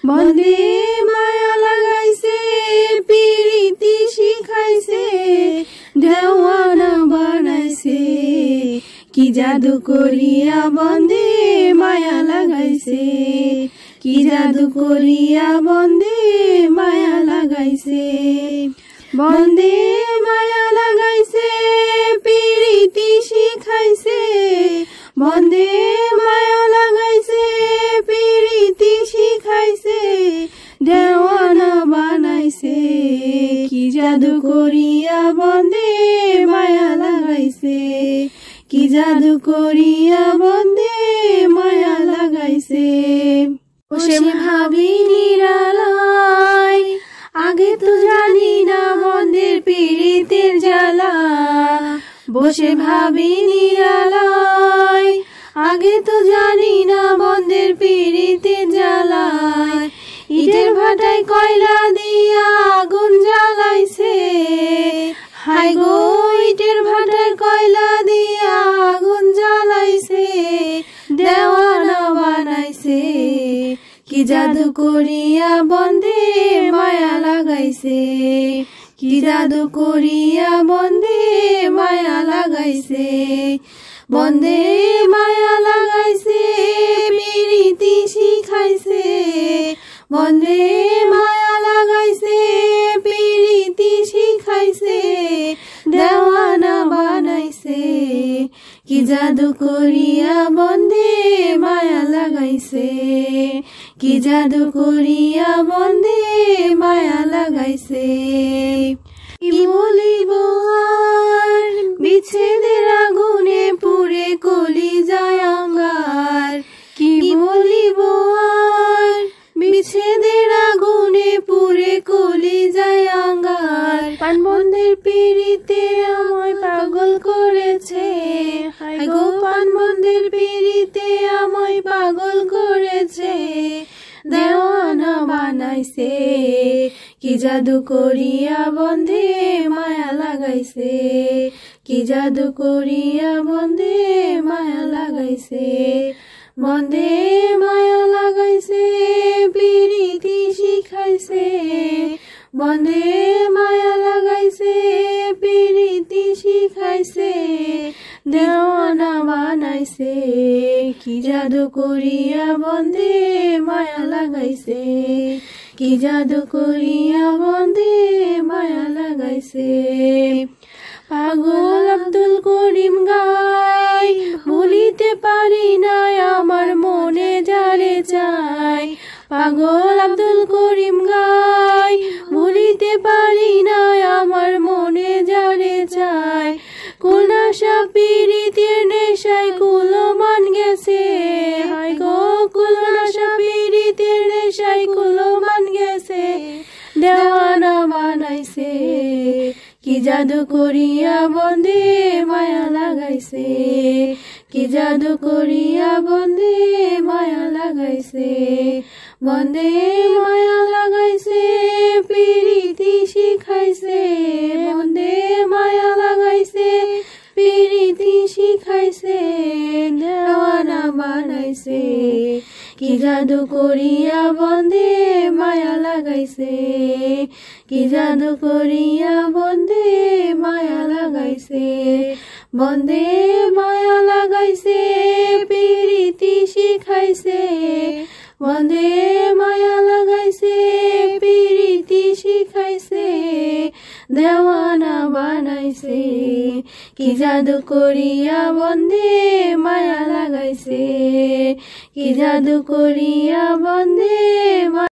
বন্দে মায়া লাগাইছে পিরিতি শিখাইছে দেওয়ানা বানাইছে কি জাদু করিয়া বন্দে মায়া লাগাইছে কি জাদু করিয়া বন্দে মায়া লাগাইছে বন্দে মায়া লাগাইছে পিরিতি শিখাইছে বন্দে মায়া লাগাইছে পিরিতি শিখাইছে দেওয়ানা বানাইছে কি জাদু করিয়া বন্দে মায়া লাগাইছে কি জাদু করিয়া বন্দে মায়া লাগাইছে বসে ভাবি নিরালায় আগে তো জানি না বন্দের পীড়িতের জ্বালা বসে ভাবি নিরালায় আগে তো জানি না বন্দের পীড়িতের জ্বালায় ইটের ভাটায় কয়লা দিয়া আগুন জ্বালাইছে হায় গো ইটের ভাটায় কয়লা দিয়া আগুন জ্বালাইছে দেওয়ানা বানাইছে কি জাদু করিয়া বন্দে মায়া লাগাইছে কি জাদু করিয়া বন্দে মায়া লাগাইছে বন্দে মায়া লাগাইছে পিরিতি শিখাইছে বন্দে মায়া লাগাইছে পিরিতি শিখাইছে দেওয়ানা বানাইছে কি জাদু করিয়া বন্দে মায়া লাগাইছে কি জাদু করিয়া বন্দে মায়া লাগাইছে কি বলিব আর বিচ্ছেদের আগুনে পুড়ে কলিজায় আঙ্গার কি বলিব আর বিচ্ছেদের আগুনে পুড়ে কলিজায় আঙ্গার পানবন্ধের পীড়িতে আমায় পাগল করেছে হায় গো পানবন্ধের পীড়িতে আমায় পাগল করেছে দেওয়ানা বানাইছে কি জাদু করিয়া বন্দে মায়া লাগাইছে কি জাদু করিয়া বন্দে মায়া লাগাইছে বন্দে মায়া লাগাইছে পিরিতি শিখাইছে বন্দে মায়া লাগাইছে পিরিতি শিখাইছে দেওয়ানা বানাইছে কি জাদু করিয়া বন্দে মায়া লাগাইছে কি জাদু করিয়া বন্দে মায়া লাগাইছে পাগল আব্দুল করিম গায় ভুলিতে পারি না আমার মনে যারে চাই পাগল আব্দুল করিম গায় ভুলিতে পারি না আমার মনে যারে চাই কুলনাশা পীড়িতের নেশায় কুলমান গেছে হায় গো কুলনাশা পীড়িতের নেশায় কুলমান গেছে দেওয়ানা বানাইছে কি জাদু করিয়া বন্দে মায়া লাগাইছে কি জাদু করিয়া বন্দে মায়া লাগাইছে বন্দে মায়া লাগাইছে পিরিতি শিখাইছে বন্দে মায়া লাগাইছে পিরিতি শিখাইছে দেওয়ানা বানাইছে কি জাদু করিয়া বন্দে মায়া লাগাইছে কি জাদু করিয়া বন্দে মায়া লাগাইছে বন্দে মায়া লাগাইছে পিরিতি শিখাইছে বন্দে মায়া লাগাইছে পিরিতি শিখাইছে দেওয়ানা বানাইছে কি জাদু করিয়া বন্দে মায়া লাগাইছে কি জাদু করিয়া বন্দে